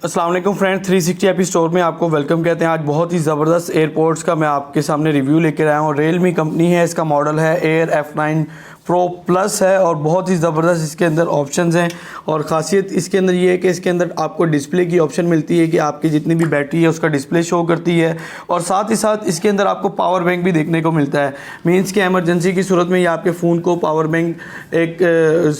अस्सलाम वालेकुम friends, 360 AP store में आपको वेलकम कहते हैं। आज बहुत ही ज़बरदस्त एयरपोर्ट्स का मैं आपके सामने रिव्यू लेकर आया हूँ। रियलमी कंपनी है, इसका मॉडल है एयर F9 प्रो प्लस है और बहुत ही ज़बरदस्त इसके अंदर ऑप्शंस हैं। और ख़ासियत इसके अंदर ये है कि इसके अंदर आपको डिस्प्ले की ऑप्शन मिलती है कि आपकी जितनी भी बैटरी है उसका डिस्प्ले शो करती है। और साथ ही साथ इसके अंदर आपको पावर बैंक भी देखने को मिलता है। मीन्स कि एमरजेंसी की सूरत में ये आपके फ़ोन को पावर बैंक एक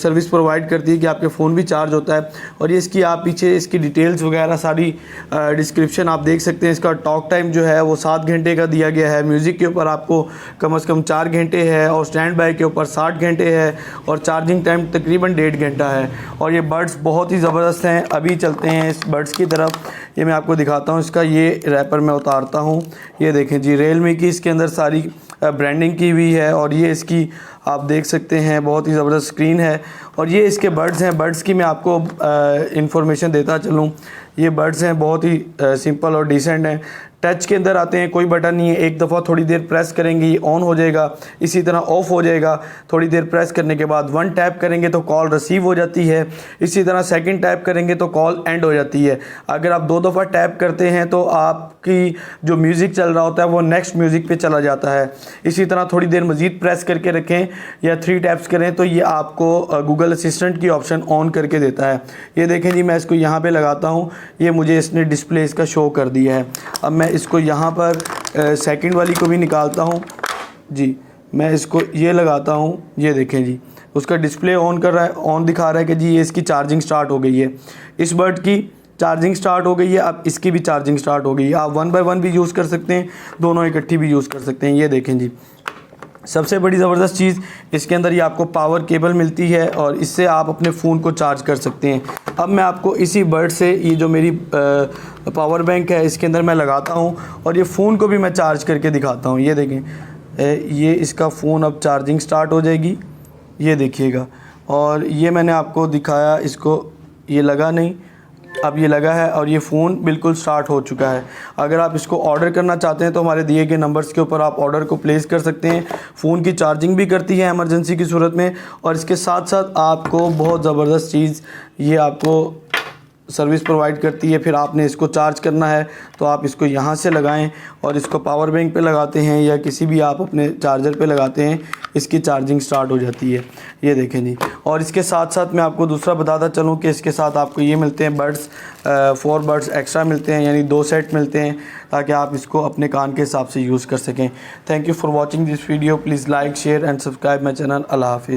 सर्विस प्रोवाइड करती है कि आपके फ़ोन भी चार्ज होता है। और ये इसकी आप पीछे इसकी डिटेल्स वगैरह सारी डिस्क्रिप्शन आप देख सकते हैं। इसका टॉक टाइम जो है वो 7 घंटे का दिया गया है। म्यूज़िक के ऊपर आपको कम से कम 4 घंटे है और स्टैंड बाय के ऊपर 60 घंटे है और चार्जिंग टाइम तकरीबन 1.5 घंटा है। और ये बड्स बहुत ही ज़बरदस्त हैं। अभी चलते हैं इस बड्स की तरफ, ये मैं आपको दिखाता हूँ। इसका ये रैपर मैं उतारता हूँ। ये देखें जी, रियलमी की इसके अंदर सारी ब्रांडिंग की हुई है और ये इसकी आप देख सकते हैं बहुत ही ज़बरदस्त स्क्रीन है। और ये इसके बड्स हैं। बड्स की मैं आपको इंफॉर्मेशन देता चलूँ। ये बड्स हैं बहुत ही सिंपल और डिसेंट हैं। टच के अंदर आते हैं, कोई बटन नहीं है। एक दफ़ा थोड़ी देर प्रेस करेंगे ये ऑन हो जाएगा, इसी तरह ऑफ़ हो जाएगा। थोड़ी देर प्रेस करने के बाद 1 टैप करेंगे तो कॉल रिसीव हो जाती है। इसी तरह 2nd टैप करेंगे तो कॉल एंड हो जाती है। अगर आप 2 दफ़ा टैप करते हैं तो आपकी जो म्यूज़िक चल रहा होता है वो नेक्स्ट म्यूज़िक पे चला जाता है। इसी तरह थोड़ी देर मज़ीद प्रेस करके रखें या 3 टैप्स करें तो ये आपको गूगल असिस्टेंट की ऑप्शन ऑन करके देता है। ये देखें जी, मैं इसको यहाँ पर लगाता हूँ, ये मुझे इसने डिस्प्ले इसका शो कर दिया है। अब मैं इसको यहाँ पर सेकंड वाली को भी निकालता हूँ जी। मैं इसको ये लगाता हूँ, ये देखें जी, उसका डिस्प्ले ऑन कर रहा है, ऑन दिखा रहा है कि जी ये इसकी चार्जिंग स्टार्ट हो गई है। इस बर्ड की चार्जिंग स्टार्ट हो गई है। अब इसकी भी चार्जिंग स्टार्ट हो गई है। आप 1 बाय 1 भी यूज़ कर सकते हैं, दोनों इकट्ठी भी यूज़ कर सकते हैं। ये देखें जी, सबसे बड़ी ज़बरदस्त चीज़ इसके अंदर ये आपको पावर केबल मिलती है और इससे आप अपने फ़ोन को चार्ज कर सकते हैं। अब मैं आपको इसी बर्ड से ये जो मेरी पावर बैंक है इसके अंदर मैं लगाता हूँ और ये फ़ोन को भी मैं चार्ज करके दिखाता हूँ। ये देखें, ये इसका फ़ोन अब चार्जिंग स्टार्ट हो जाएगी, ये देखिएगा। और ये मैंने आपको दिखाया, इसको ये लगा नहीं, अब ये लगा है और ये फ़ोन बिल्कुल स्टार्ट हो चुका है। अगर आप इसको ऑर्डर करना चाहते हैं तो हमारे दिए गए नंबर्स के ऊपर आप ऑर्डर को प्लेस कर सकते हैं। फ़ोन की चार्जिंग भी करती है एमरजेंसी की सूरत में। और इसके साथ साथ आपको बहुत ज़बरदस्त चीज़ ये आपको सर्विस प्रोवाइड करती है। फिर आपने इसको चार्ज करना है तो आप इसको यहाँ से लगाएं और इसको पावर बैंक पे लगाते हैं या किसी भी आप अपने चार्जर पे लगाते हैं, इसकी चार्जिंग स्टार्ट हो जाती है। ये देखें जी। और इसके साथ साथ मैं आपको दूसरा बताता चलूँ कि इसके साथ आपको ये मिलते हैं बड्स, 4 बड्स एक्स्ट्रा मिलते हैं, यानी 2 सेट मिलते हैं ताकि आप इसको अपने कान के हिसाब से यूज़ कर सकें। Thank you for watching this video. Please like, share and subscribe my channel. अल्लाह हाफिज़।